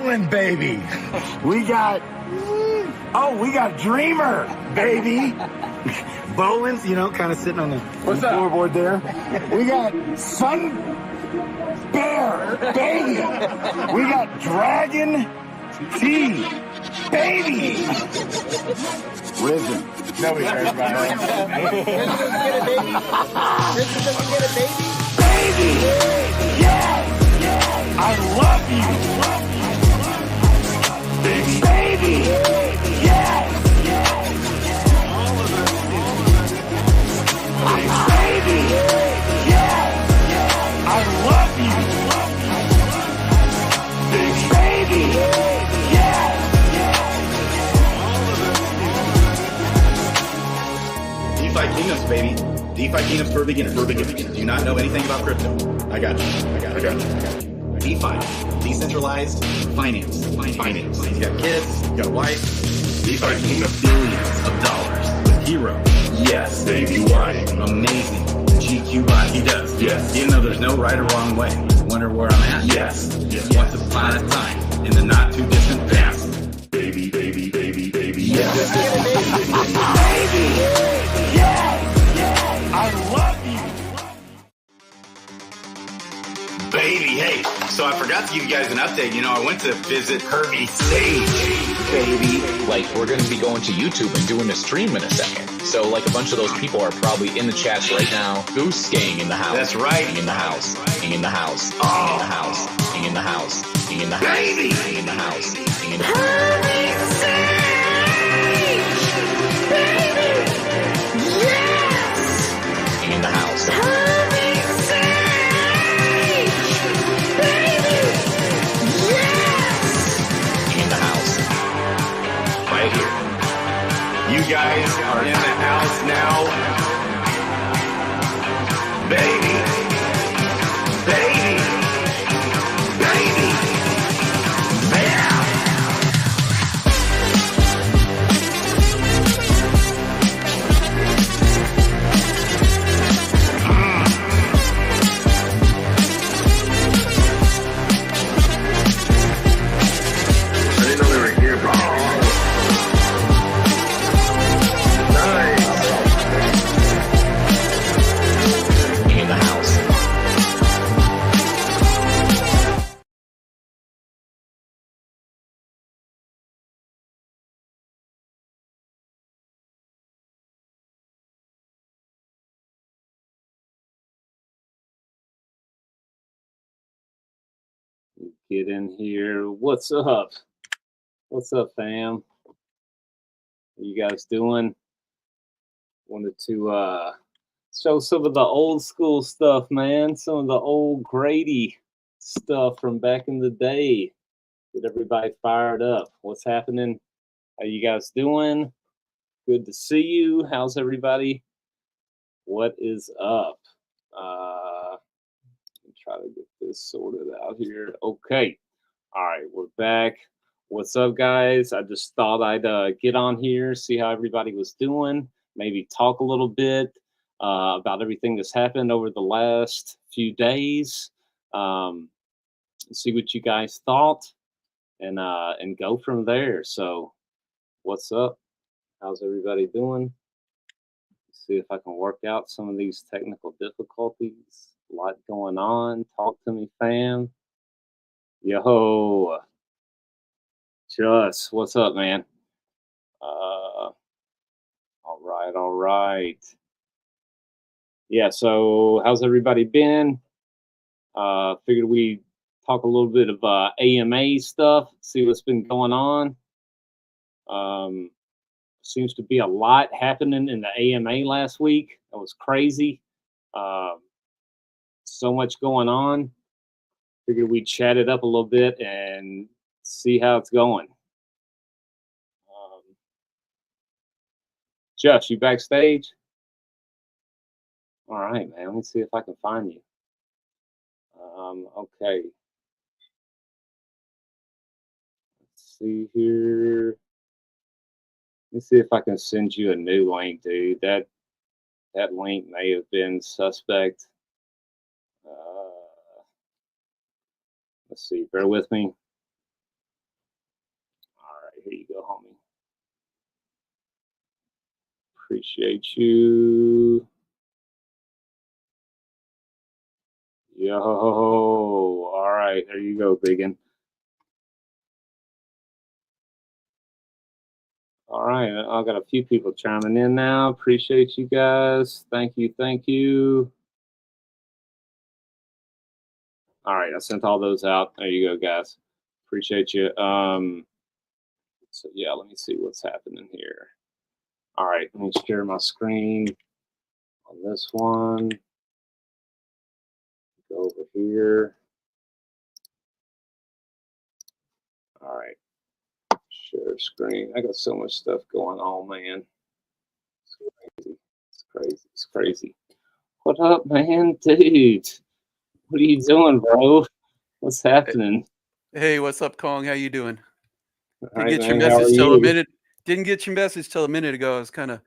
Bowling, baby. We got Dreamer, baby. Bowling's, you know, kind of sitting on the floorboard there. We got Sun Bear, baby. We got Dragon T, baby. Risen. Nobody cares about it. Risen doesn't get a baby. Baby, yes, I love you. Baby, yes. Baby, yes, I love you. Baby, yes. DeFi Kingdoms, baby. DeFi Kingdoms for beginners. Do you not know anything about crypto? I got you. DeFi, decentralized finance. You got kids, you got a wife. DeFi Kingdoms, billions of dollars with Hero. Yes, baby, why? Amazing. GQI, he does. Yes. Even though there's no right or wrong way. Wonder where I'm at? Yes. Once upon a time, in the not too distant past. Baby, yes. Baby, yes, I love you. Baby, hey, so I forgot to give you guys an update. You know, I went to visit Hervey Sage, baby. Like, we're going to be going to YouTube and doing a stream in a second. So, like, a bunch of those people are probably in the chats right now. Goose gang in the house. That's right. In the house. In the house. Oh. In the house. In the house. In the house. Baby. In the house. In the Hervey Sage, baby, yes. In the house. Hervey Sage, baby, yes. In the house. Right here. You guys are in the house now. Baby. Yeah. I didn't know they were here, bro. Nice. In the house. Get in here. What's up? What's up, fam? How you guys doing? Wanted to show some of the old school stuff, man. Some of the old Grady stuff from back in the day. Get everybody fired up. What's happening? How you guys doing? Good to see you. How's everybody? What is up? Try to get this sorted out here. Okay. All right, we're back. What's up, guys? I just thought I'd get on here, see how everybody was doing, maybe talk a little bit about everything that's happened over the last few days, see what you guys thought, and go from there. So, what's up? How's everybody doing? Let's see if I can work out some of these technical difficulties. A lot going on. Talk to me, fam. Yo. Just, what's up, man? All right. Yeah, so how's everybody been? Figured we'd talk a little bit of AMA stuff, see what's been going on. Seems to be a lot happening in the AMA last week. That was crazy. So much going on. Figured we'd chat it up a little bit and see how it's going. Josh, you backstage? All right, man. Let me see if I can find you. Okay. Let's see here. Let me see if I can send you a new link, dude. That link may have been suspect. Let's see. Bear with me. here you go, homie. Appreciate you. Yo, all right, there you go, biggin. All right, I got a few people chiming in now. Appreciate you guys. Thank you, thank you. All right, I sent all those out. There you go, guys. Appreciate you. So yeah, let me see what's happening here. All right, let me share my screen on this one. Go over here. All right, share screen. I got so much stuff going on, man. It's crazy. It's crazy. It's crazy. What up, man, dude? What are you doing, bro? What's happening? Hey, what's up, Kong? How you doing? All right, man, how are you? Didn't get your message till a minute ago. I was kind of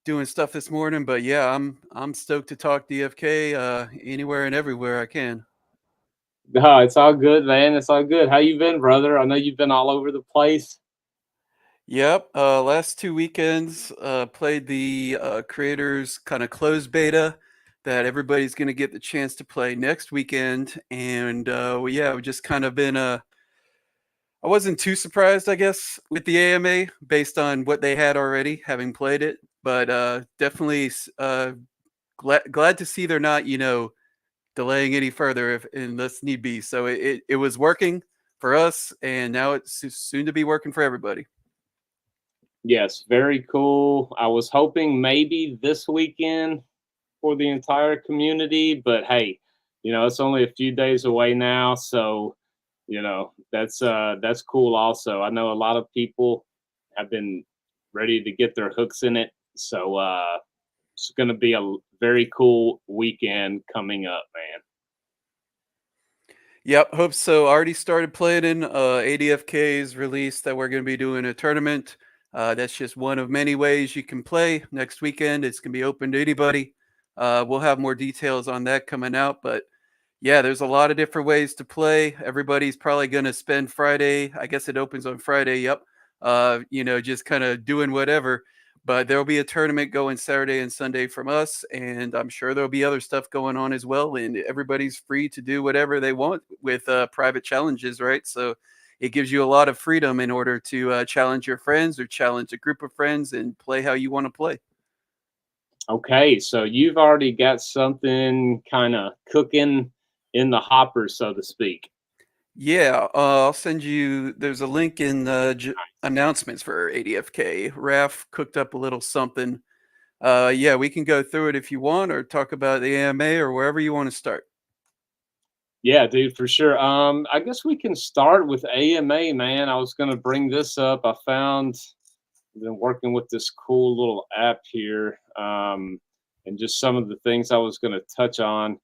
doing stuff this morning, but yeah, I'm stoked to talk DFK anywhere and everywhere I can. No, it's all good, man. It's all good. How you been, brother? I know you've been all over the place. Yep. Last 2 weekends, played the creators kind of closed beta that everybody's going to get the chance to play next weekend, and we've just kind of been I wasn't too surprised, I guess, with the AMA based on what they had already, having played it. But definitely glad to see they're not, delaying any further unless need be. So it was working for us, and now it's soon to be working for everybody. Yes, very cool. I was hoping maybe this weekend for the entire community, but hey, it's only a few days away now, so that's cool also. I know a lot of people have been ready to get their hooks in it, so it's going to be a very cool weekend coming up, man. Yep, hope so. Already started planning ADFK's release that we're going to be doing a tournament. That's just one of many ways you can play next weekend. It's going to be open to anybody. We'll have more details on that coming out, but yeah, there's a lot of different ways to play. Everybody's probably going to spend Friday. I guess it opens on Friday. Yep. Just kind of doing whatever. But there'll be a tournament going Saturday and Sunday from us, and I'm sure there'll be other stuff going on as well. And everybody's free to do whatever they want with private challenges, right? So it gives you a lot of freedom in order to challenge your friends or challenge a group of friends and play how you want to play. Okay, so you've already got something kind of cooking in the hopper, so to speak. Yeah, I'll send you. There's a link in the announcements for ADFK. Raf cooked up a little something. Yeah, we can go through it if you want, or talk about the AMA, or wherever you want to start. Yeah, dude, for sure. I guess we can start with AMA, man. I was gonna bring this up. I've been working with this cool little app here, and just some of the things I was gonna touch on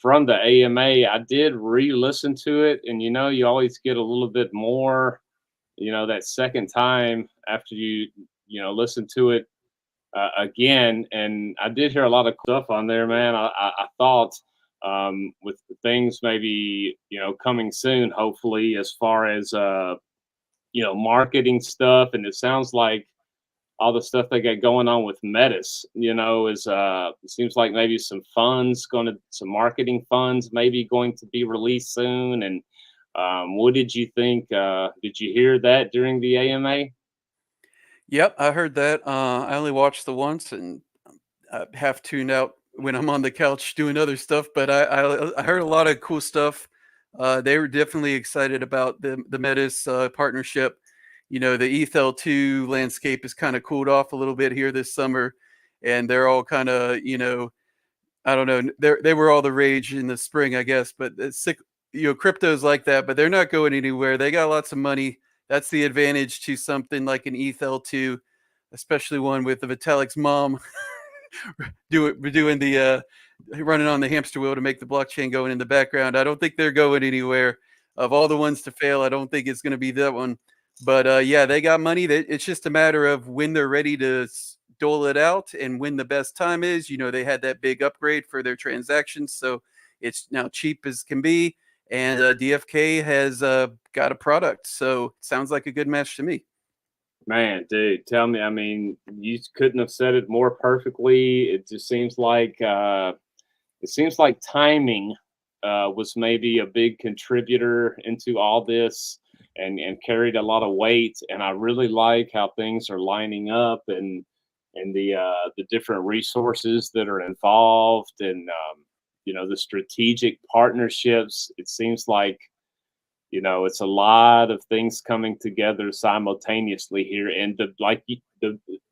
from the AMA. I did re-listen to it, and you always get a little bit more, that second time after you listen to it again. And I did hear a lot of stuff on there, man. I thought with the things maybe coming soon, hopefully, as far as marketing stuff, and it sounds like all the stuff they got going on with Metis, is it seems like maybe some marketing funds maybe going to be released soon. And what did you think? Did you hear that during the AMA? Yep, I heard that. I only watched the once and half tuned out when I'm on the couch doing other stuff. But I heard a lot of cool stuff. They were definitely excited about the Metis partnership. The ETHL2 landscape has kind of cooled off a little bit here this summer, and they're all kind of I don't know. They were all the rage in the spring, I guess. But it's sick, crypto's like that, but they're not going anywhere. They got lots of money. That's the advantage to something like an ETHL2, especially one with the Vitalik's mom doing the running on the hamster wheel to make the blockchain going in the background. I don't think they're going anywhere. Of all the ones to fail, I don't think it's going to be that one. But yeah, they got money. It's just a matter of when they're ready to dole it out and when the best time is. They had that big upgrade for their transactions, so it's now cheap as can be. and DFK has got a product. So it sounds like a good match to me. Man, dude, tell me. I mean, you couldn't have said it more perfectly. It just seems like timing was maybe a big contributor into all this, and carried a lot of weight. And I really like how things are lining up, and the different resources that are involved, and the strategic partnerships. It seems like it's a lot of things coming together simultaneously here. And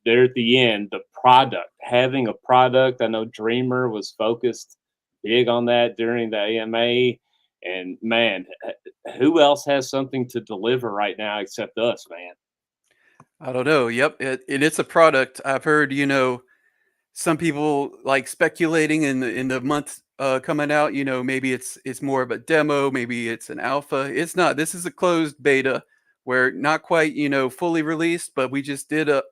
there at the end, the product, having a product. I know Dreamer was focused big on that during the AMA, and man, who else has something to deliver right now except us, man? I don't know. Yep, and it's a product. I've heard, some people like speculating in the month coming out. Maybe it's more of a demo, maybe it's an alpha. It's not. This is a closed beta, where not quite fully released, but we just did a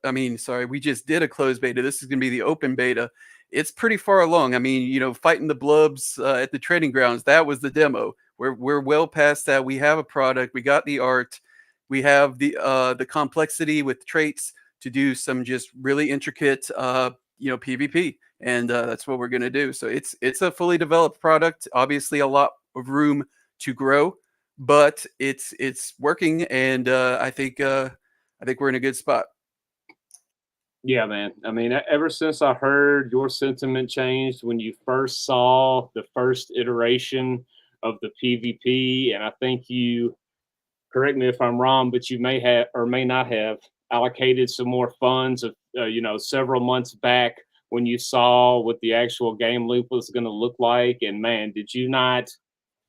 closed beta. This is going to be the open beta. It's pretty far along. I mean, fighting the blubs at the trading grounds, that was the demo. We're well past that. We have a product. We got the art. We have the complexity with traits to do some just really intricate PvP, and that's what we're going to do. So it's a fully developed product. Obviously, a lot of room to grow, but it's working, and I think we're in a good spot. Yeah, man. I mean, ever since I heard your sentiment changed when you first saw the first iteration of the PvP, and I think you, correct me if I'm wrong, but you may have or may not have allocated some more funds of several months back when you saw what the actual game loop was going to look like. And man, did you not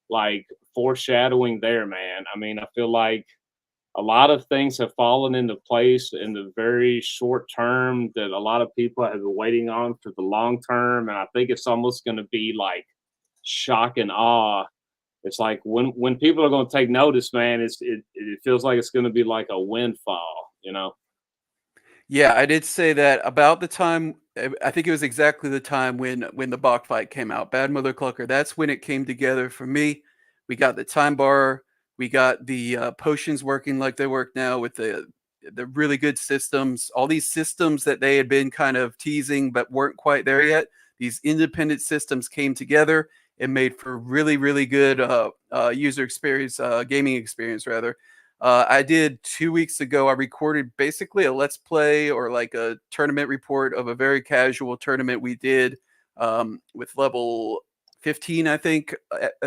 like foreshadowing there, man? I mean, I feel like a lot of things have fallen into place in the very short term that a lot of people have been waiting on for the long term. And I think it's almost going to be like shock and awe. It's like when people are going to take notice, man, it feels like it's going to be like a windfall, Yeah, I did say that about the time. I think it was exactly the time when the Bach fight came out. Bad Mother Clucker. That's when it came together for me. We got the time bar. We got the potions working like they work now with the really good systems. All these systems that they had been kind of teasing but weren't quite there yet. These independent systems came together and made for really, really good user experience, gaming experience rather. I did 2 weeks ago. I recorded basically a let's play or like a tournament report of a very casual tournament we did with level 15, I think,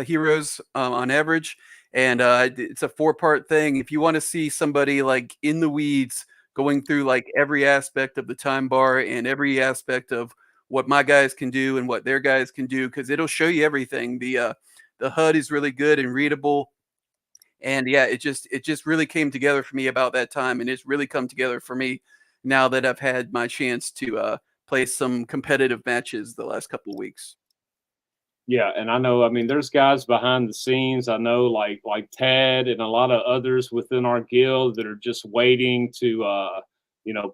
heroes on average. And it's a 4-part thing. If you want to see somebody like in the weeds going through like every aspect of the time bar and every aspect of what my guys can do and what their guys can do, because it'll show you everything. The HUD is really good and readable. And yeah, it just really came together for me about that time, and it's really come together for me now that I've had my chance to play some competitive matches the last couple of weeks. Yeah, and I know, I mean, there's guys behind the scenes. I know like Tad and a lot of others within our guild that are just waiting to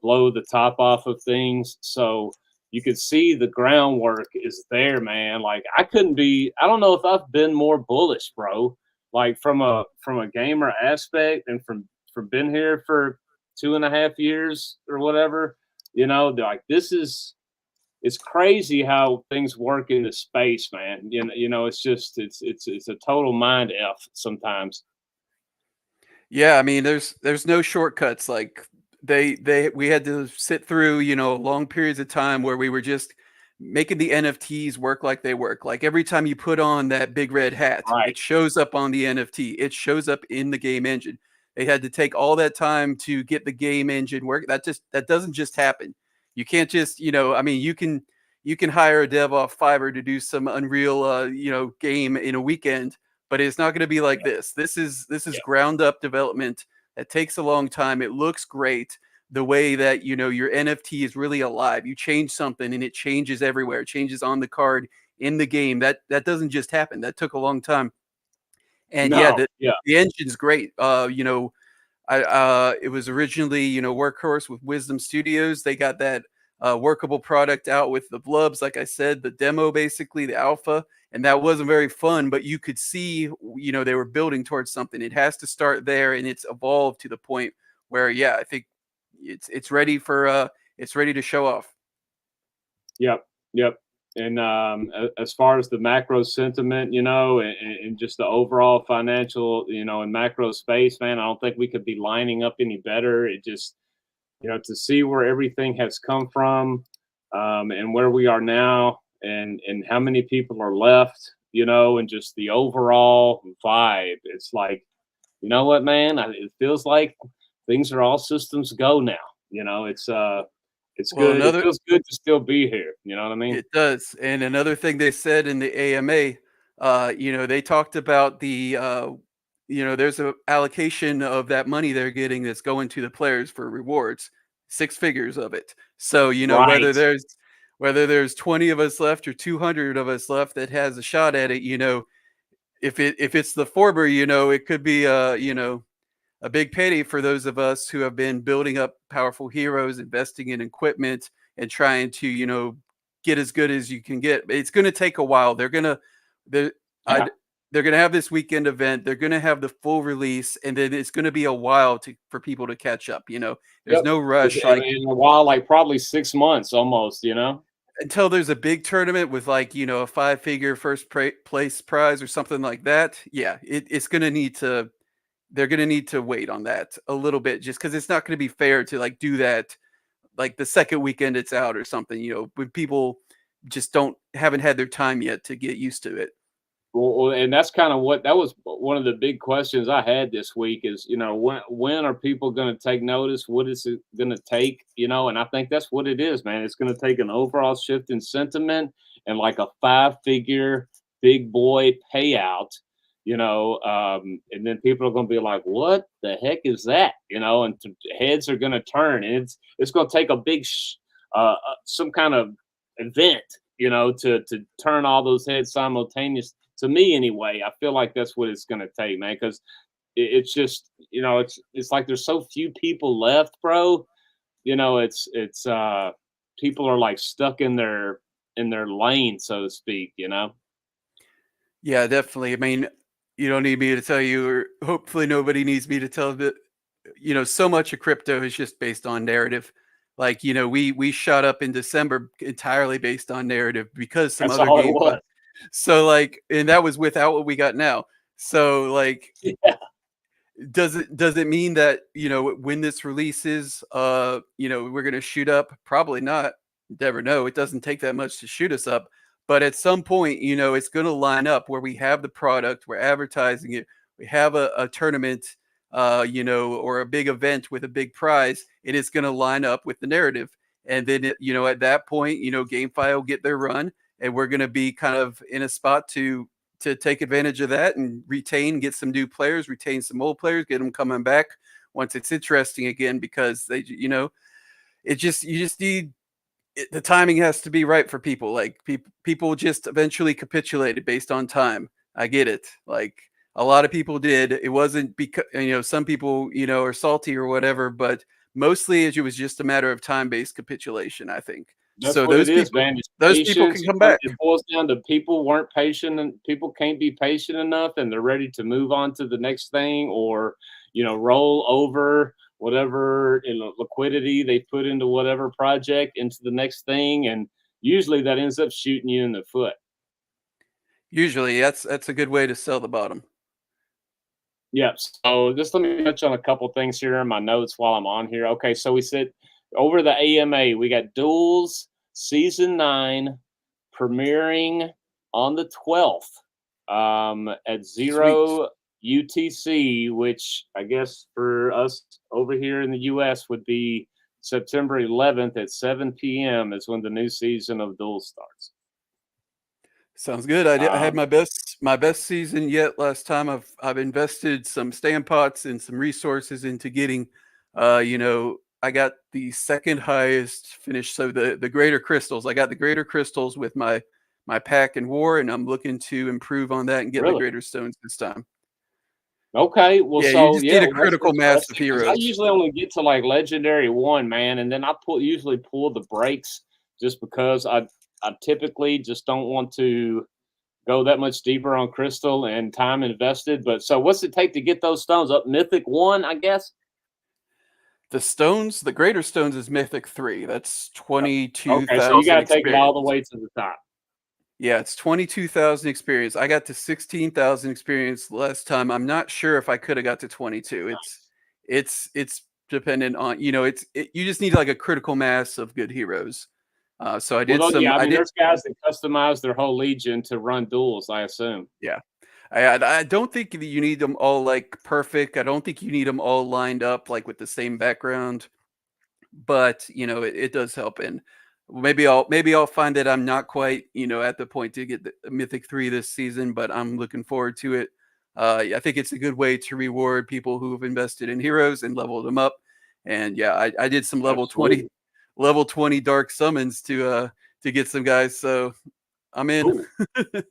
blow the top off of things. So you could see the groundwork is there, man. Like I don't know if I've been more bullish, bro. Like from a gamer aspect, and from being here for 2.5 years or whatever, like it's crazy how things work in this space, man. It's just it's a total mind F sometimes. Yeah, I mean, there's no shortcuts. Like we had to sit through long periods of time where we were just making the NFTs work like they work. Like every time you put on that big red hat, Right. it shows up on the NFT. It shows up in the game engine. They had to take all that time to get the game engine work. That doesn't just happen. You can't just, I mean, you can hire a dev off Fiverr to do some Unreal, game in a weekend, but it's not going to be like this. This is ground up development that takes a long time. It looks great. The way that your NFT is really alive. You change something and it changes everywhere. It changes on the card, in the game. That doesn't just happen. That took a long time. And the engine's great. It was originally Workhorse with Wisdom Studios. They got that workable product out with the blubs. Like I said, the demo, basically the alpha, and that wasn't very fun, but you could see, they were building towards something. It has to start there, and it's evolved to the point where, yeah, I think it's ready for it's ready to show off. Yep. And as far as the macro sentiment, and just the overall financial, and macro space, man, I don't think we could be lining up any better. It just, to see where everything has come from, and where we are now, and how many people are left, and just the overall vibe. It's like, you know what, man? It feels like things are all systems go now. It's Well, good. It feels good to still be here. You know what I mean? It does. And another thing they said in the AMA, they talked about there's a allocation of that money they're getting that's going to the players for rewards, 6 figures of it. So, Right. whether there's 20 of us left or 200 of us left that has a shot at it, if it's the Forber, it could be a big payday for those of us who have been building up powerful heroes, investing in equipment, and trying to, get as good as you can get. It's going to take a while. They're going to have this weekend event. They're going to have the full release, and then it's going to be a while for people to catch up. There's no rush. In a while, like probably 6 months almost. Until there's a big tournament with a 5-figure first place prize or something like that. Yeah, it's going to need to. They're going to need to wait on that a little bit, just because it's not going to be fair to do that the second weekend it's out or something, when people just haven't had their time yet to get used to it. Well, and that's kind of that was one of the big questions I had this week is, when are people going to take notice? What is it going to take? And I think that's what it is, man. It's going to take an overall shift in sentiment and like a 5-figure big boy payout. And then people are going to be like, what the heck is that? And heads are going to turn, and it's going to take a big, some kind of event, to turn all those heads simultaneous. To me, anyway, I feel like that's what it's going to take, man, because it's just, it's like there's so few people left, bro. It's people are like stuck in their lane, so to speak. Yeah, definitely. I mean, you don't need me to tell you, or hopefully nobody needs me to tell that, so much of crypto is just based on narrative. We shot up in December entirely based on narrative because some other game. So and that was without what we got now. So yeah. Does it mean that, when this releases, we're going to shoot up? Probably not. Never know. It doesn't take that much to shoot us up. But at some point, it's going to line up where we have the product, we're advertising it, we have a tournament, or a big event with a big prize. It is going to line up with the narrative. And then, at that point, GameFi will get their run, and we're going to be kind of in a spot to take advantage of that and get some new players, retain some old players, get them coming back once it's interesting again, because you just need, the timing has to be right for people. People just eventually capitulated based on time. I get it. A lot of people did. It wasn't because, some people, are salty or whatever, but mostly it was just a matter of time-based capitulation, I think. That's so what those people, man. Those people can come back. It boils down to people weren't patient, and people can't be patient enough, and they're ready to move on to the next thing, or roll over whatever liquidity they put into whatever project into the next thing, and usually that ends up shooting you in the foot. Usually, that's a good way to sell the bottom. Yeah. So just let me touch on a couple things here in my notes while I'm on here. Okay, so we said over the AMA, we got Duels Season 9 premiering on the 12th at 0 UTC, which I guess for us over here in the US would be September 11th at 7 p.m. is when the new season of Duels starts. Sounds good. I had my best season yet last time. I've invested some stand pots and some resources into getting, I got the second highest finish. So the greater crystals, I got the greater crystals with my pack and war, and I'm looking to improve on that and get the greater stones this time. Okay, well, Yeah, you so just need a well, that's critical mass of interesting because I heroes. usually only get to like legendary 1, man, and then I usually pull the brakes just because I typically just don't want to go that much deeper on crystal and time invested. But so, what's it take to get those stones up? Mythic 1, I guess. The stones, the greater stones is Mythic 3. That's Okay, so you 22,000 got to take it all the experience. way to the top. Yeah, it's 22,000 experience. I got to 16,000 experience last time. I'm not sure if I could have got to 22. It's dependent on, you just need like a critical mass of good heroes. So I Well, did some yeah, I I mean, did there's guys that customize their whole legion to run duels, I assume. yeah. I don't think that you need them all like perfect. I don't think you need them all lined up like with the same background, but it does help. And maybe I'll find that I'm not quite at the point to get the Mythic 3 this season, but I'm looking forward to it. I think it's a good way to reward people who have invested in heroes and leveled them up. And yeah, I did some Absolutely. level 20 dark summons to get some guys, so I'm in. Cool.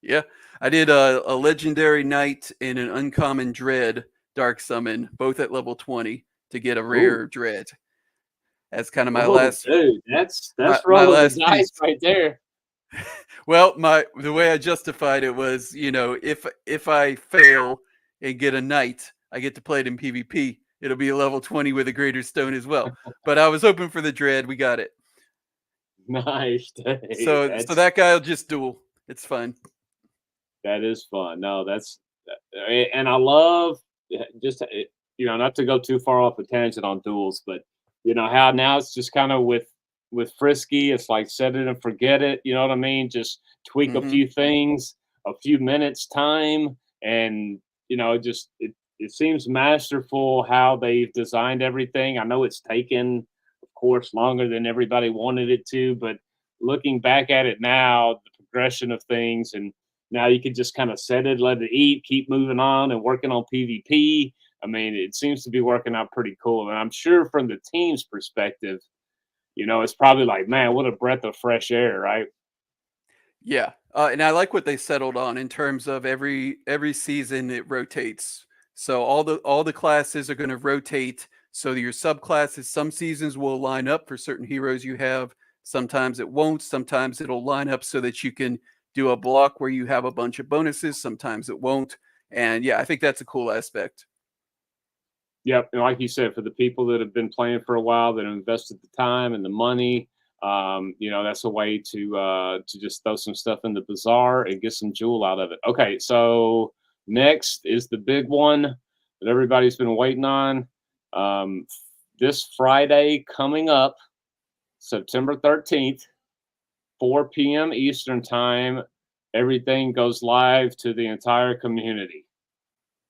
Yeah, I did a legendary knight and an uncommon dread dark summon, both at level 20 to get a Ooh. rare dread. That's kind of Oh, dude, that's my rolling the last dice piece. right there. Well, the way I justified it was, if I fail and get a knight, I get to play it in PvP. It'll be a level 20 with a greater stone as well. But I was hoping for the dread. We got it. Nice, dude. So that guy will just duel. It's fine. That is fun. No, and I love just not to go too far off a tangent on duels, but how now it's just kind of with Frisky, it's like set it and forget it. You know what I mean? Just tweak a Hmm. few things, a few minutes time, and it seems masterful how they've designed everything. I know it's taken, of course, longer than everybody wanted it to, but looking back at it now, the progression of things and now you can just kind of set it, let it eat, keep moving on and working on PvP. I mean, it seems to be working out pretty cool. And I'm sure from the team's perspective, it's probably like, man, what a breath of fresh air, right? Yeah, and I like what they settled on in terms of every season it rotates. So all the classes are going to rotate. So your subclasses, some seasons will line up for certain heroes you have. Sometimes it won't. Sometimes it'll line up so that you can do a block where you have a bunch of bonuses. Sometimes it won't. And yeah, I think that's a cool aspect. Yep. And like you said, for the people that have been playing for a while, that have invested the time and the money, that's a way to just throw some stuff in the bazaar and get some jewel out of it. Okay, so next is the big one that everybody's been waiting on. This Friday coming up, September 13th, 4 p.m. Eastern time, everything goes live to the entire community.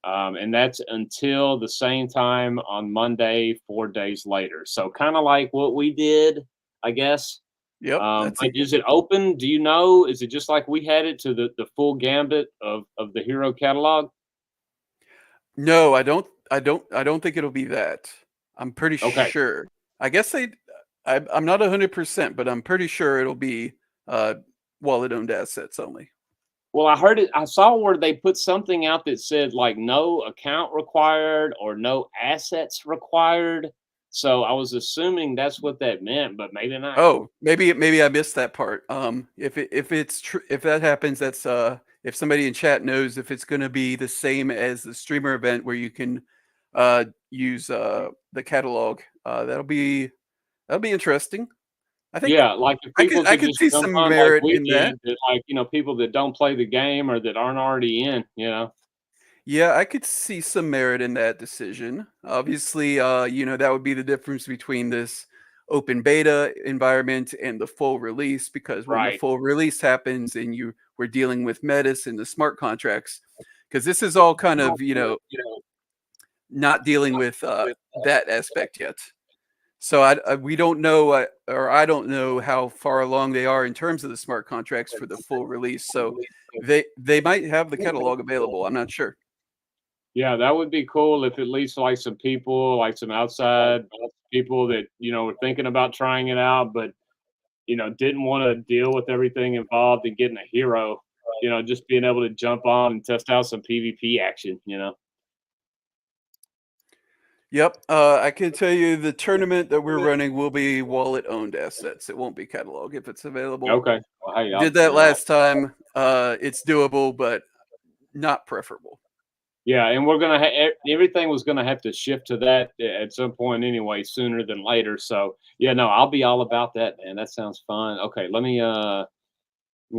And that's until the same time on Monday, 4 days later. So kind of like what we did, I guess. Yep, But is it open? Do you know? Is it just like we had it to the full gambit of the hero catalog? no, I don't think it'll be that. I'm pretty Okay. sure. I guess I'm not 100%, but I'm pretty sure it'll be uh, wallet owned assets only. Well, I heard it. I saw where they put something out that said like no account required or no assets required. So I was assuming that's what that meant, but maybe not. Oh, maybe I missed that part. If it's true, if that happens, that's if somebody in chat knows if it's going to be the same as the streamer event where you can use the catalog, that'll be interesting. I think Yeah, like if I people could I could could just see jump some on like merit we in that. did, that like, people that don't play the game or that aren't already in. Yeah, I could see some merit in that decision. Obviously, that would be the difference between this open beta environment and the full release, because when the Right. full release happens and we're dealing with Metis and the smart contracts, because this is all kind of, not dealing with that aspect yet. So we don't know, or I don't know how far along they are in terms of the smart contracts for the full release. So they might have the catalog available. I'm not sure. Yeah, that would be cool if at least like some people, like some outside people that, were thinking about trying it out, but, didn't want to deal with everything involved in getting a hero, just being able to jump on and test out some PvP action. Yep. I can tell you the tournament that we're running will be wallet owned assets. It won't be catalog if it's available. Okay. Well, hey, Did that last time. It's doable, but not preferable. Yeah, and we're gonna everything was gonna have to shift to that at some point anyway, sooner than later. So yeah, no, I'll be all about that, man. That sounds fun. Okay, let me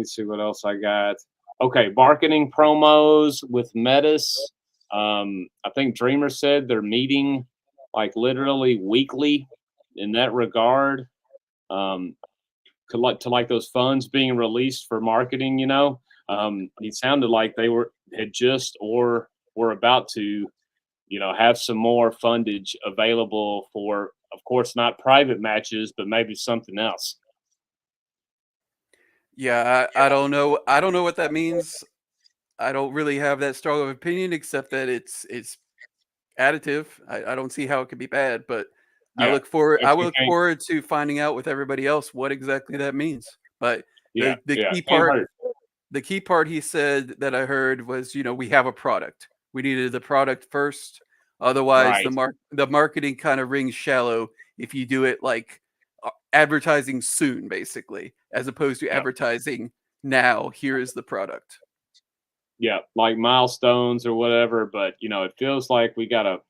see what else I got. Okay, marketing promos with Metis. I think Dreamer said they're meeting like literally weekly in that regard. Um, to like those funds being released for marketing, it sounded like they had just or were about to, have some more fundage available for, of course, not private matches, but maybe something else. Yeah, I don't know. I don't know what that means. I don't really have that strong of opinion, except that it's additive. I don't see how it could be bad, but I Yeah, look forward. if I you look can't, forward to finding out with everybody else what exactly that means. But yeah, the yeah, key can't part, hurt. the key part he said that I heard was, we have a product. We needed the product first. Otherwise, Right. the marketing kind of rings shallow if you do it like advertising soon, basically, as opposed to Yeah. advertising now. Here is the product. Yeah, like milestones or whatever, but it feels like we got a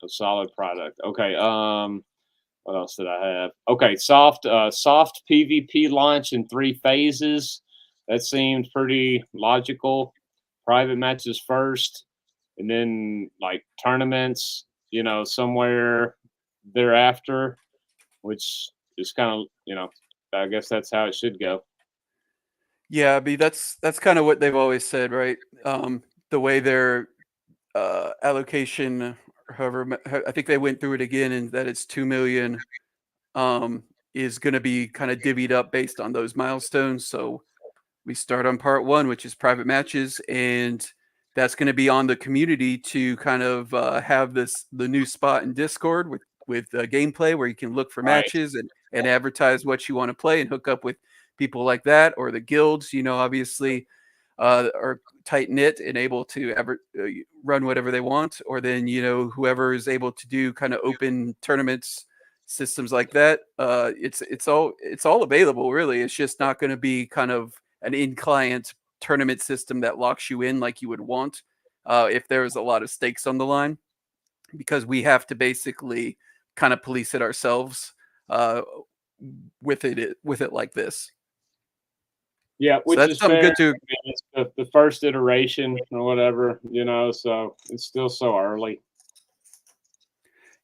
solid product. Okay, what else did I have? Okay, soft PvP launch in 3 phases. That seemed pretty logical. Private matches first, and then like tournaments, somewhere thereafter, which is kind of, I guess that's how it should go. Yeah, I mean that's kind of what they've always said, right? The way their allocation, I think they went through it again, and that it's 2 million is going to be kind of divvied up based on those milestones. So we start on part one, which is private matches, and that's going to be on the community to kind of have the new spot in Discord with gameplay where you can look for Right. matches and advertise what you want to play and hook up with people like that, or the guilds. Obviously are tight knit and able to run whatever they want, or then whoever is able to do kind of open tournaments systems like that. It's all available, really. It's just not going to be kind of an in-client tournament system that locks you in like you would want if there's a lot of stakes on the line, because we have to basically kind of police it ourselves with it like this. Yeah, So which that's is something fair. good to. I mean, it's the first iteration or whatever, so it's still so early.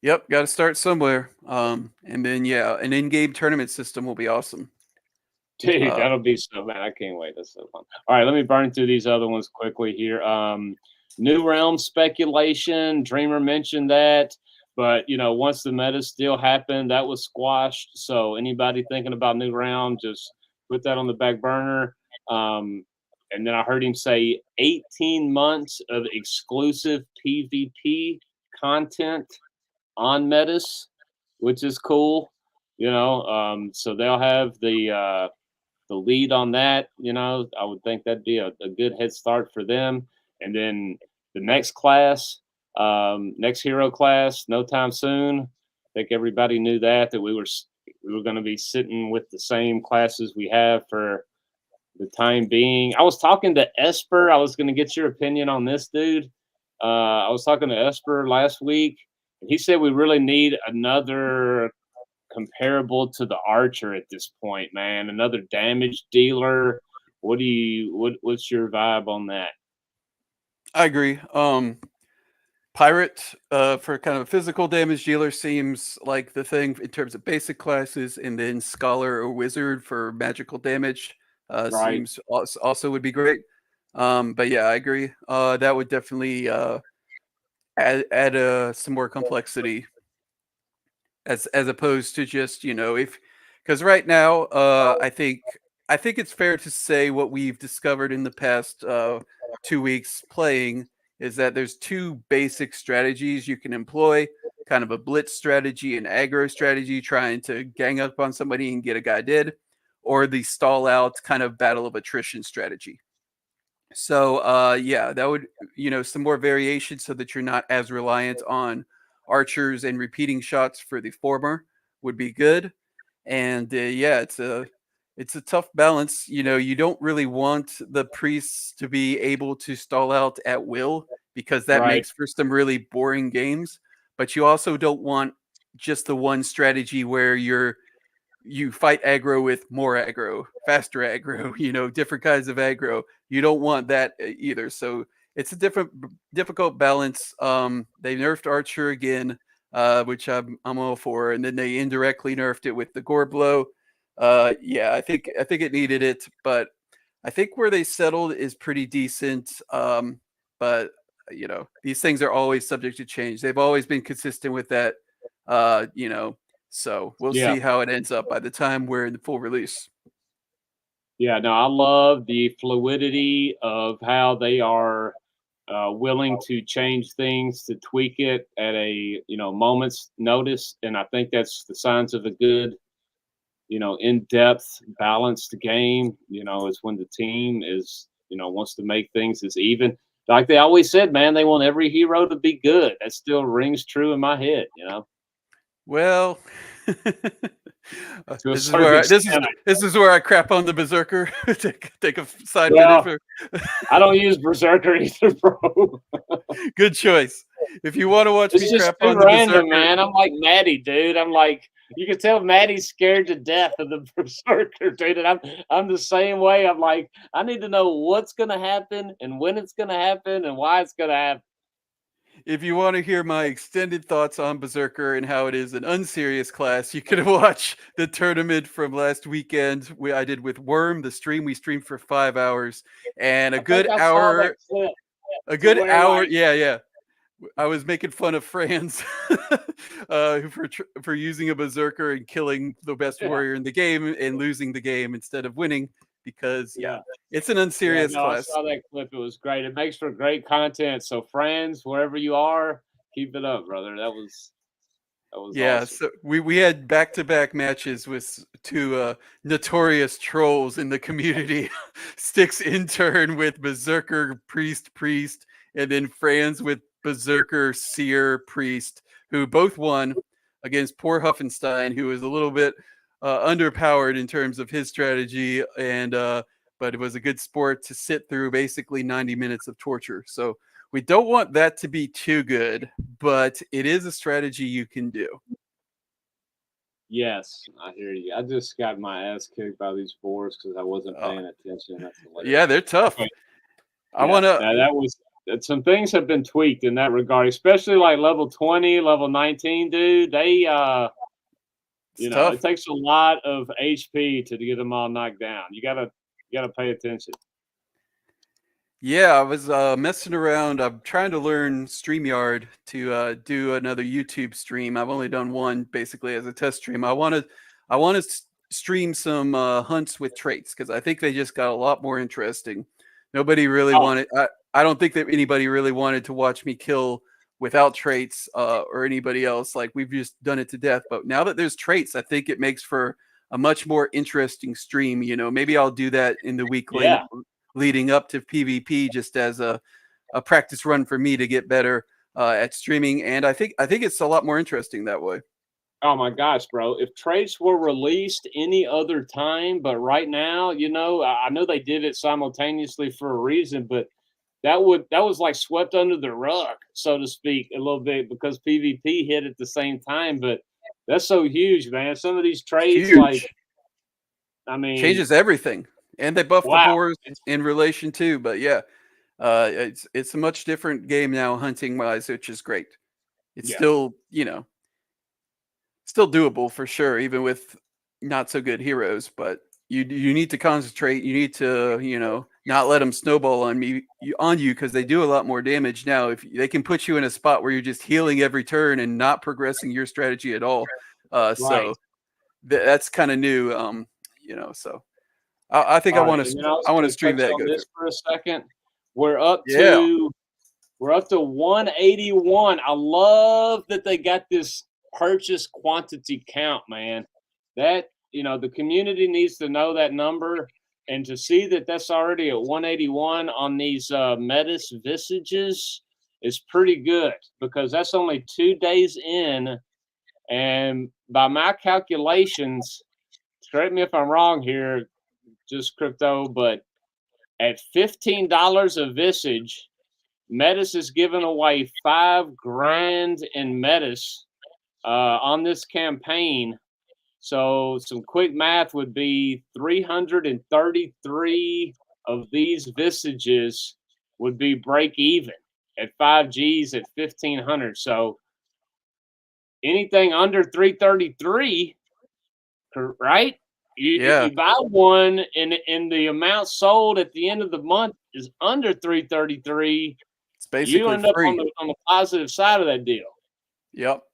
Yep, got to start somewhere. And then an in-game tournament system will be awesome. Dude, that'll be so man. I can't wait. That's so fun. All right, let me burn through these other ones quickly here. New realm speculation. Dreamer mentioned that, but once the meta still happened, that was squashed. So anybody thinking about new realm, just put that on the back burner. And then I heard him say 18 months of exclusive PvP content on Metis, which is cool. So they'll have the lead on that. I would think that'd be a good head start for them. And then the next class, next hero class, no time soon. I think everybody knew that we were going to be sitting with the same classes we have for the time being. I was talking to Esper. I was going to get your opinion on this, dude. I was talking to Esper last week, and he said we really need another comparable to the Archer at this point, man. Another damage dealer. What's your vibe on that? I agree. Pirate for kind of a physical damage dealer seems like the thing in terms of basic classes, and then Scholar or Wizard for magical damage Right. seems also would be great. But yeah, I agree. That would definitely add some more complexity as opposed to just if, because right now I think it's fair to say what we've discovered in the past 2 weeks playing is that there's two basic strategies you can employ, kind of a blitz strategy and aggro strategy, trying to gang up on somebody and get a guy dead, or the stall out kind of battle of attrition strategy. So that would some more variation so that you're not as reliant on archers and repeating shots for the former would be good. And yeah, it's a tough balance. You know, you don't really want the priests to be able to stall out at will, because that Right. makes for some really boring games. But you also don't want just the one strategy where you fight aggro with more aggro, faster aggro, you know, different kinds of aggro. You don't want that either. So it's a difficult balance. They nerfed Archer again, which I'm all for, and then they indirectly nerfed it with the gore blow. Yeah, I think it needed it, but I think where they settled is pretty decent. But you know, these things are always subject to change. They've always been consistent with that. You know, so we'll see how it ends up by the time we're in the full release. Yeah, no, I love the fluidity of how they are willing to change things, to tweak it at a moment's notice, and I think that's the signs of a good, in-depth, balanced game. Is when the team is wants to make things as even. Like they always said, man, they want every hero to be good. That still rings true in my head. Well, To a this certain is extent. this is where I crap on the Berserker. take a side Well, minute I don't use Berserker either, bro. Good choice. If you want to watch It's me just crap too on the random, Berserker, man. I'm like Maddie, dude. I'm like, you can tell Maddie's scared to death of the Berserker, dude. And I'm the same way. I'm like, I need to know what's gonna happen and when it's gonna happen and why it's gonna happen. if you want to hear my extended thoughts on Berserker and how it is an unserious class, you can watch the tournament from last weekend. I did with Worm, the stream. We streamed for 5 hours, and a good hour. A good hour. Yeah. I was making fun of Franz for using a Berserker and killing the best warrior in the game and losing the game instead of winning, because it's an unserious class. I saw that clip. It was great. It makes for great content. So Franz, wherever you are, keep it up, brother. That was awesome. So we had back-to-back matches with two notorious trolls in the community. Styx intern with Berserker priest, and then Franz with Berserker seer priest, who both won against poor Huffenstein, who was a little bit underpowered in terms of his strategy, and but it was a good sport to sit through basically 90 minutes of torture. So we don't want that to be too good, but it is a strategy you can do. Yes, I hear you. I just got my ass kicked by these boars because I wasn't paying attention. That's hilarious. Yeah, they're tough. Okay. That was some things have been tweaked in that regard, especially like level 20, level 19, dude. They tough. it takes a lot of HP to get them all knocked down. You gotta pay attention. Yeah, I was messing around. I'm trying to learn StreamYard to do another YouTube stream. I've only done one basically as a test stream. I want to stream some hunts with traits, because I think they just got a lot more interesting. Nobody really wanted. I don't think that anybody really wanted to watch me kill without traits or anybody else. Like, we've just done it to death. But now that there's traits, I think it makes for a much more interesting stream. Maybe I'll do that in the week leading up to PvP, just as a practice run for me to get better at streaming. And I think it's a lot more interesting that way. Oh my gosh, bro. If traits were released any other time, but right now, I know they did it simultaneously for a reason, but that was like swept under the rug, so to speak, a little bit, because PvP hit at the same time. But that's so huge, man. Some of these traits, changes everything. And they buff the boars in relation too. But yeah, it's a much different game now, hunting wise, which is great. It's still, still doable for sure, even with not so good heroes. But you need to concentrate. You need to, not let them snowball on you, because they do a lot more damage now. If they can put you in a spot where you're just healing every turn and not progressing your strategy at all. So that's kind of new. So. I think I want to stream that. This for a second. We're up to 181. I love that they got this purchase quantity count, man. That the community needs to know that number, and to see that that's already at 181 on these Metis Visages. is pretty good because that's only 2 days in. And by my calculations, correct me if I'm wrong here, just crypto, but at $15 a visage, Metis is giving away $5,000 in Metis on this campaign. So some quick math would be 333 of these visages would be break even at 5Gs at 1,500. So anything under 333, right? You buy one and the amount sold at the end of the month is under 333. It's basically you end up free. on the positive side of that deal. Yep.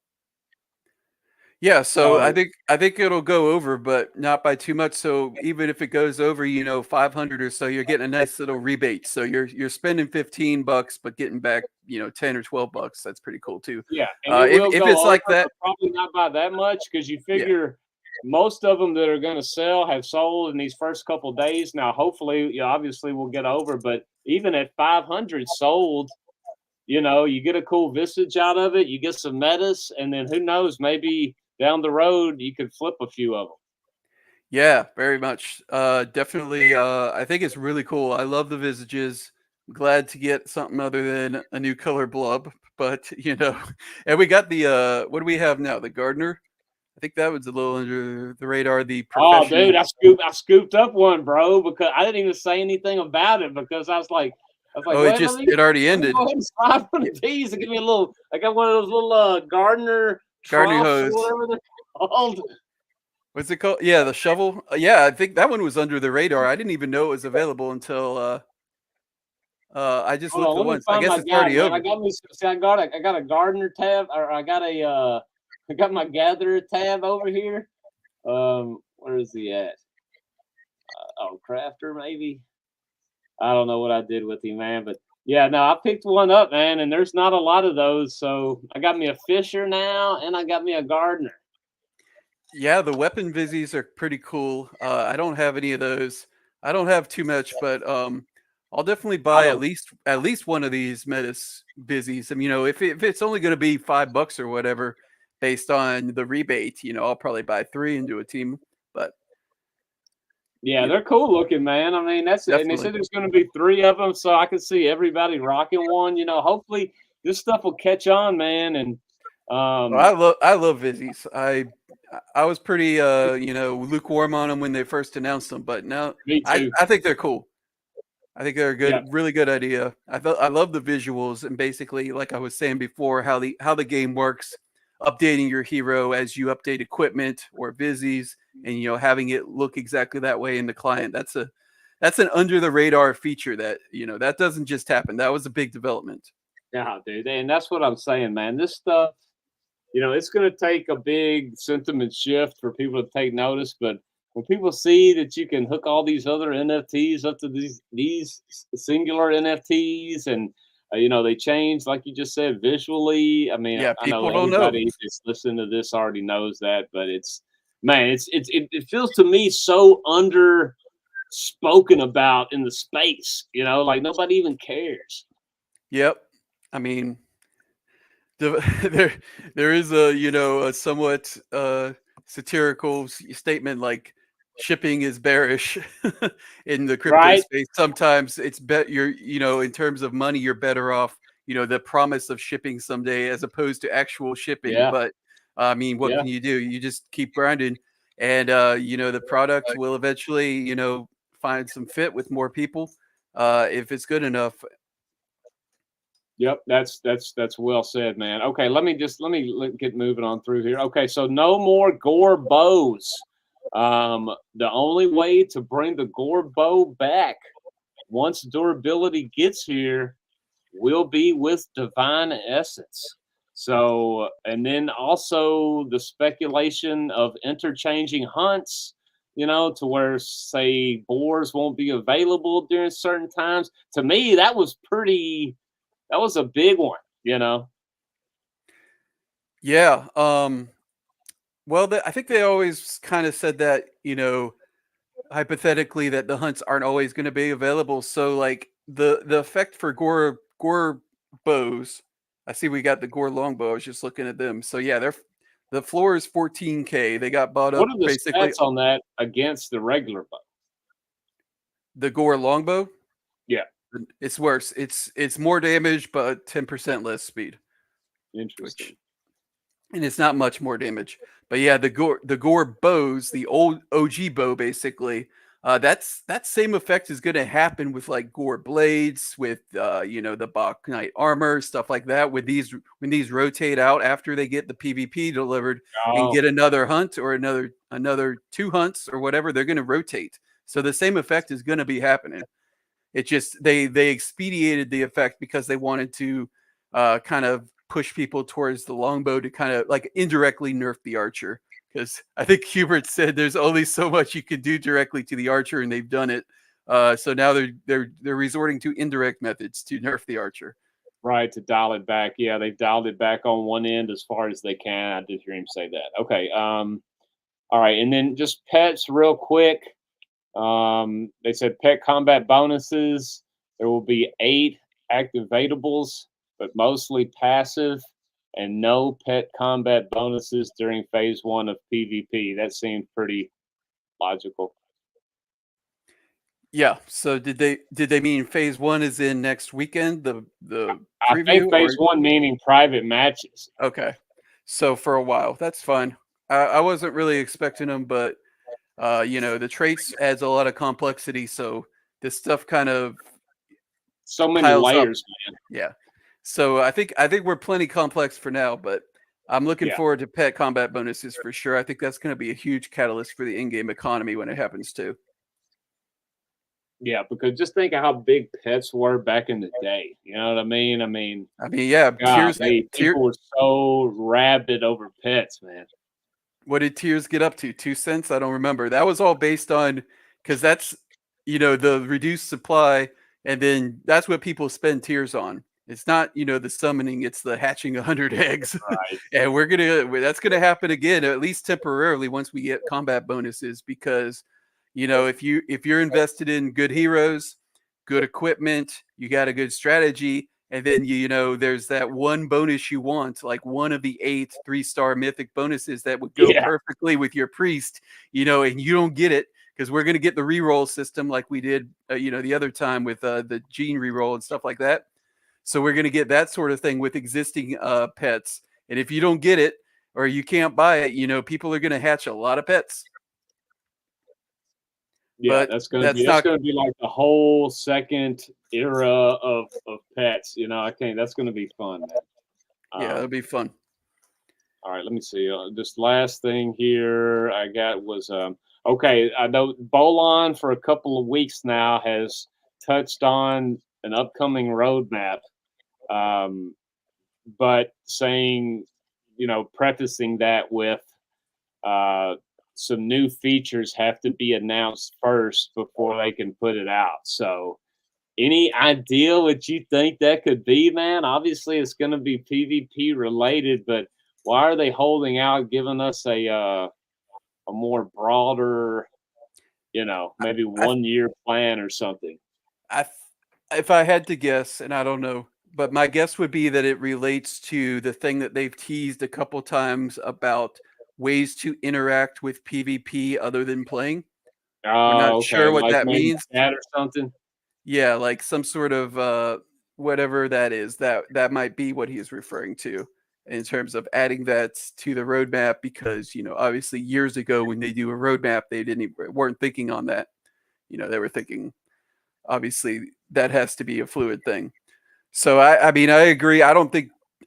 Yeah, so I think it'll go over, but not by too much. So even if it goes over, 500 or so, you're getting a nice little rebate. So you're spending $15, but getting back, 10 or $12. That's pretty cool too. Yeah, and if it's like that, probably not by that much because you figure most of them that are going to sell have sold in these first couple of days. Now, hopefully, obviously we'll get over, but even at 500 sold, you get a cool visage out of it. You get some metas, and then who knows, maybe down the road you could flip a few of them. Yeah, very much. Definitely. I think it's really cool. I love the visages. I'm glad to get something other than a new color blob, but and we got the what do we have now? The gardener. I think that was a little under the radar. The Oh, dude, I scooped up one, bro, because I didn't even say anything about it because I was like, oh, it already ended. Go ahead and slide one of these and give me a little. I got one of those little gardening hose. Whatever they're called. What's it called? Yeah, the shovel. Yeah, I think that one was under the radar. I didn't even know it was available until I just looked at once. I guess it's already over. I got a gardener tab, or I got my gatherer tab over here. Where is he at? Crafter maybe. I don't know what I did with him, man, but yeah, no, I picked one up, man, and there's not a lot of those. So I got me a fisher now, and I got me a gardener. Yeah, the weapon vizies are pretty cool. I don't have any of those. I don't have too much, but I'll definitely buy at least one of these metis vizies. I mean, if it's only going to be $5 or whatever, based on the rebate, I'll probably buy 3 and do a team. But yeah, they're cool looking, man. I mean, that's definitely. And they said there's going to be 3 of them, so I can see everybody rocking one. Hopefully this stuff will catch on, man. And I love vizies. I was pretty lukewarm on them when they first announced them, but now I think they're cool. I think they're a good, really good idea. I love the visuals and basically, like I was saying before, how the game works, updating your hero as you update equipment or vizies, and having it look exactly that way in the client. That's an under the radar feature that that doesn't just happen. That was a big development. Yeah, dude, and that's what I'm saying, man. This stuff, it's going to take a big sentiment shift for people to take notice. But when people see that you can hook all these other NFTs up to these singular NFTs, and they change, like you just said, visually. I mean, I know everybody that's listening to this already knows that, but it feels to me so under spoken about in the space. Like nobody even cares. Yep. I mean, there is a somewhat satirical statement like shipping is bearish in the crypto space. Sometimes it's you're in terms of money, you're better off the promise of shipping someday as opposed to actual shipping. Yeah. But I mean, what can you do? You just keep grinding, and the product will eventually find some fit with more people if it's good enough. Yep, that's well said, man. Okay, let me get moving on through here. Okay, so no more gore bows. The only way to bring the gore bow back once durability gets here will be with divine essence. So, and then also the speculation of interchanging hunts, to where say boars won't be available during certain times. To me, that was a big one, Yeah. Well, I think they always kind of said that, hypothetically that the hunts aren't always going to be available. So like the effect for gore bows. I see we got the Gore longbow. I was just looking at them. So yeah, the floor is 14K. They got bought up What are the basically. stats on that against the regular bow? The Gore longbow. Yeah, it's worse. It's more damage, but 10% less speed. interesting. And it's not much more damage. But yeah, the Gore bows, the old OG bow, basically, that same effect is going to happen with like Gore blades, with the Bach Knight armor, stuff like that. With these, when these rotate out after they get the PvP delivered and get another hunt or another 2 hunts or whatever, they're going to rotate. So the same effect is going to be happening. It just they expedited the effect because they wanted to kind of push people towards the longbow to kind of like indirectly nerf the archer, because I think Hubert said there's only so much you can do directly to the archer, and they've done it. So now they're resorting to indirect methods to nerf the archer. Right, to dial it back. Yeah, they've dialed it back on one end as far as they can. I did hear him say that. Okay. All right, and then just pets real quick. They said pet combat bonuses. There will be 8 activatables, but mostly passive, and no pet combat bonuses during phase 1 of PvP. That seemed pretty logical. Yeah. So did they mean phase 1 is in next weekend? The preview, I think phase 1 meaning private matches. Okay. So for a while, that's fine. I wasn't really expecting them, but the traits adds a lot of complexity, so this stuff kind of so many layers, man. Yeah. So I think we're plenty complex for now, but I'm looking forward to pet combat bonuses for sure. I think that's going to be a huge catalyst for the in-game economy when it happens too. Yeah, because just think of how big pets were back in the day. You know what I mean? I mean, yeah. God, people were so rabid over pets, man. What did tiers get up to? 2 cents? I don't remember. That was all based on, because that's the reduced supply, and then that's what people spend tiers on. It's not the summoning; it's the hatching 100 eggs. Right. And that's gonna happen again, at least temporarily, once we get combat bonuses, because if you're invested in good heroes, good equipment, you got a good strategy, and then there's that one bonus you want, like one of the 8 3-star mythic bonuses that would go perfectly with your priest, and you don't get it because we're going to get the reroll system like we did the other time with the gene reroll and stuff like that. So we're going to get that sort of thing with existing pets, and if you don't get it or you can't buy it, people are going to hatch a lot of pets. Yeah, but that's gonna be like the whole second era of pets. That's gonna be fun, man. Yeah, it'll be fun. All right, let me see. This last thing here I got was okay. I know Bolon for a couple of weeks now has touched on an upcoming roadmap, but saying, prefacing that with some new features have to be announced first before they can put it out. So any idea what you think that could be, man? Obviously it's going to be PvP related, but why are they holding out, giving us a more broader, maybe 1 year plan or something? If I had to guess, and I don't know, but my guess would be that it relates to the thing that they've teased a couple times about ways to interact with PvP other than playing. We're not sure what that means. Chat or something. Yeah, like some sort of whatever that is. That might be what he's referring to in terms of adding that to the roadmap, because obviously years ago when they do a roadmap, they weren't thinking on that. They were thinking obviously that has to be a fluid thing. So I mean I agree. I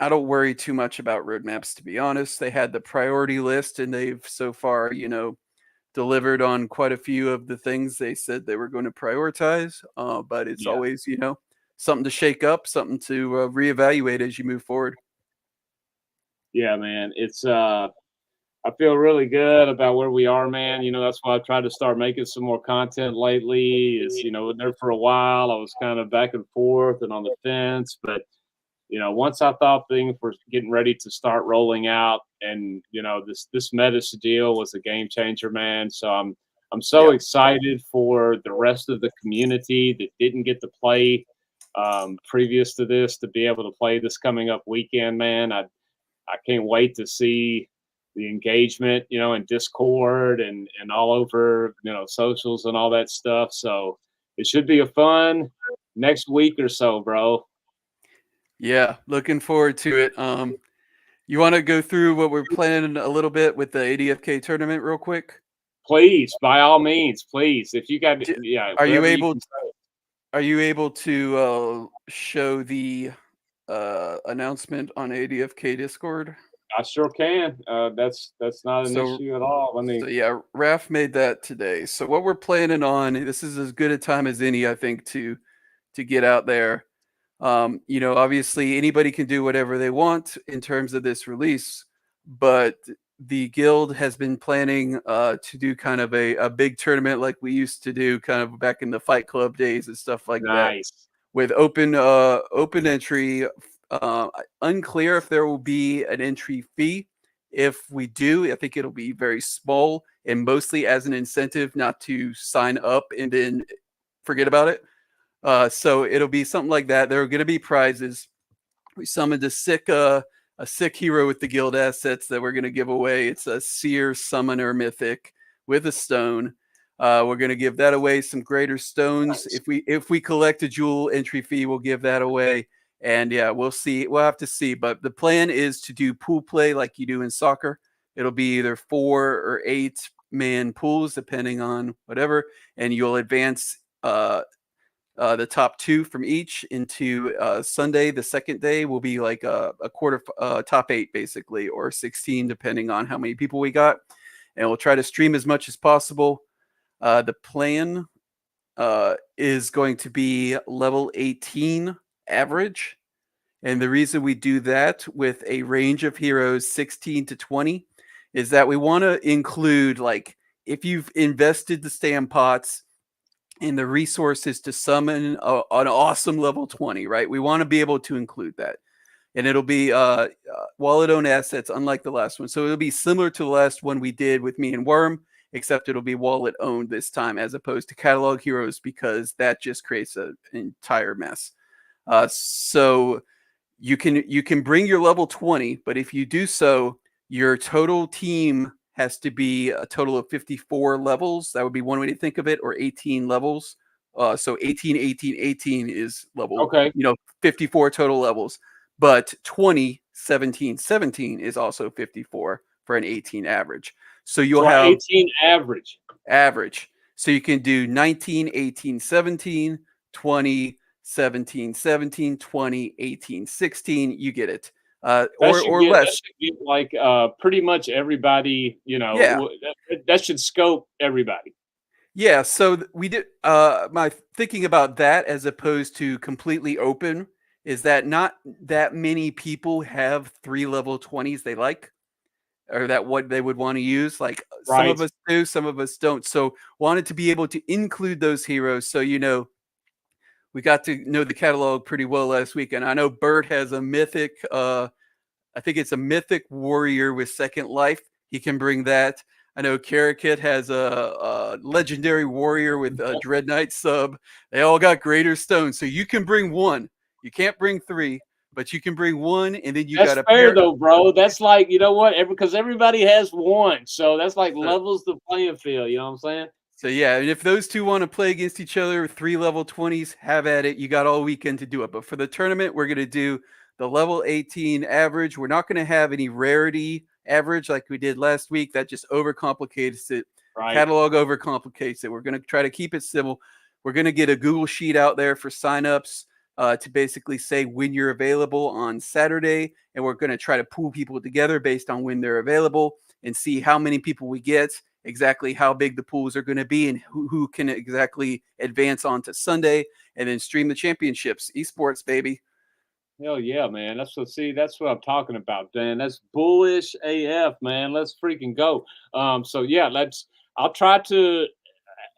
don't worry too much about roadmaps, to be honest. They had the priority list, and they've so far, delivered on quite a few of the things they said they were going to prioritize. But it's always, something to shake up, something to reevaluate as you move forward. Yeah, man. It's I feel really good about where we are, man. That's why I tried to start making some more content lately. Is there for a while I was kind of back and forth and on the fence, but once I thought things were getting ready to start rolling out, and this Metis deal was a game changer, man. So I'm so excited for the rest of the community that didn't get to play previous to this to be able to play this coming up weekend, man. I can't wait to see the engagement, in Discord and all over, socials and all that stuff. So it should be a fun next week or so, bro. Yeah, looking forward to it. You want to go through what we're planning a little bit with the ADFK tournament real quick? Please, by all means, please. If you got, Are you whatever able? can say. Are you able to show the announcement on ADFK Discord? I sure can. That's not an issue at all. So yeah, Raf made that today. So what we're planning on, this is as good a time as any, I think, to get out there. Obviously anybody can do whatever they want in terms of this release, but the guild has been planning to do kind of a big tournament like we used to do kind of back in the Fight Club days and stuff like that, with open entry. Unclear if there will be an entry fee. If we do, I think it'll be very small and mostly as an incentive not to sign up and then forget about it. So it'll be something like that. There are going to be prizes. We summoned a sick hero with the guild assets that we're going to give away. It's a Seer Summoner Mythic with a stone. We're going to give that away. Some greater stones. Nice. If we collect a jewel entry fee, we'll give that away. And yeah, we'll see. We'll have to see. But the plan is to do pool play like you do in soccer. It'll be either 4 or 8 man pools, depending on whatever. And you'll advance the top 2 from each into Sunday. The second day will be like a quarter top 8 basically, or 16 depending on how many people we got, and we'll try to stream as much as possible. The plan is going to be level 18 average, and the reason we do that with a range of heroes 16 to 20 is that we want to include, like, if you've invested the stamp pots and the resources to summon an awesome level 20, right? We want to be able to include that. And it'll be wallet-owned assets, unlike the last one. So it'll be similar to the last one we did with me and Worm, except it'll be wallet-owned this time as opposed to catalog heroes, because that just creates an entire mess. So you can bring your level 20, but if you do so, your total team has to be a total of 54 levels. That would be one way to think of it, or 18 levels. So 18, 18, 18 is level, 54 total levels. But 20, 17, 17 is also 54 for an 18 average. So you'll have 18 average. So you can do 19, 18, 17, 20, 17, 17, 20, 18, 16. You get it. Or less. That should get like pretty much everybody, that should scope everybody. Yeah, so we did my thinking about that as opposed to completely open is that not that many people have 3 level 20s they like, or that what they would want to use. Like some of us do, some of us don't. So wanted to be able to include those heroes. So, we got to know the catalog pretty well last week. And I know Bert has a mythic, I think it's a mythic warrior with second life. He can bring that. I know Karakit has a legendary warrior with a Dread Knight sub. They all got greater stones. So you can bring 1. You can't bring 3, but you can bring 1, and then that's got a fair though, bro. That's like, because everybody has 1. So that's like levels the playing field. You know what I'm saying? So yeah, and if those two want to play against each other, 3 level 20s, have at it. You got all weekend to do it. But for the tournament, we're going to do the level 18 average. We're not going to have any rarity average like we did last week. That just overcomplicates it. Right. Catalog overcomplicates it. We're going to try to keep it simple. We're going to get a Google Sheet out there for signups to basically say when you're available on Saturday. And we're going to try to pool people together based on when they're available and see how many people we get, exactly how big the pools are going to be, and who can exactly advance on to Sunday, and then stream the championships. Esports, baby. Hell yeah, man. That's what I'm talking about, Dan. That's bullish AF, man. Let's freaking go. So yeah, I'll try to,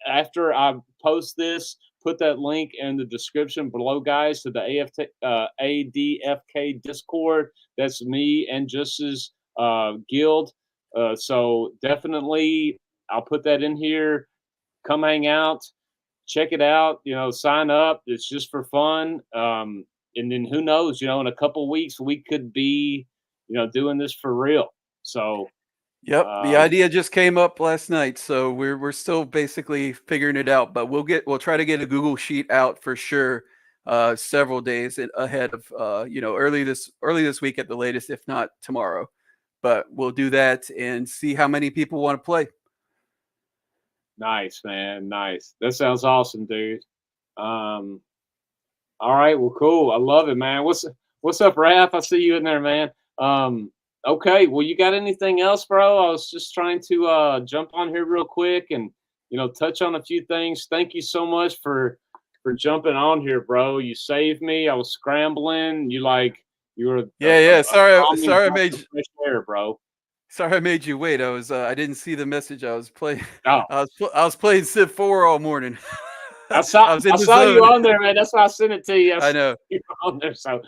after I post this, put that link in the description below, guys, to the ADFK Discord. That's me and Just's guild. So definitely I'll put that in here. Come hang out. check it out. You know, sign up. It's just for fun. And then who knows? You know, in a couple weeks we could be, you know, doing this for real. So, Yep, the idea just came up last night, so we're still basically figuring it out. But we'll try to get a Google Sheet out for sure, several days ahead of you know, early this week at the latest, if not tomorrow. But we'll do that and see how many people want to play. nice, man. Nice. That sounds awesome, dude. All right, well, cool. I love it, man. What's up, Raph? I see you in there, man. Okay, well, you got anything else, bro? I was just trying to jump on here real quick and touch on a few things. Thank you so much for jumping on here, bro. You saved me. I was scrambling. You were Yeah. Sorry I made you fresh air, bro. Sorry I made you wait. I didn't see the message. I was playing. Oh. I was playing Civ 4 all morning. I saw you on there, man. That's why I sent it to you. I know. You were on there, so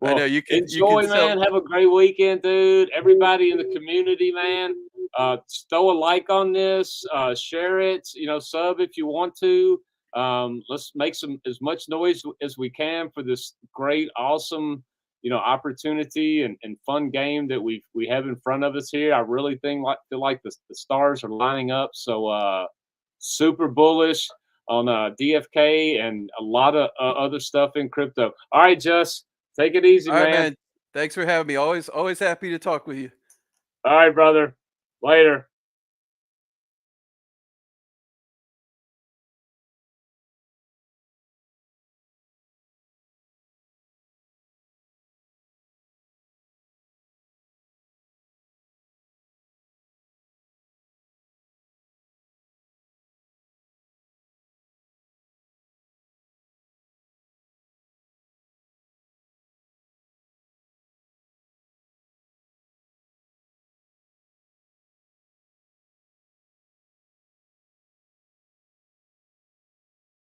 well, I know you can enjoy, man. Have a great weekend, dude. Everybody in the community, man. Throw a like on this. Share it. Sub if you want to. Let's make as much noise as we can for this great, awesome, opportunity and fun game that we have in front of us here. I really feel like the stars are lining up. So super bullish on DFK and a lot of other stuff in crypto. All right, Just take it easy, All right, man. Thanks for having me. Always happy to talk with you. All right, brother. Later.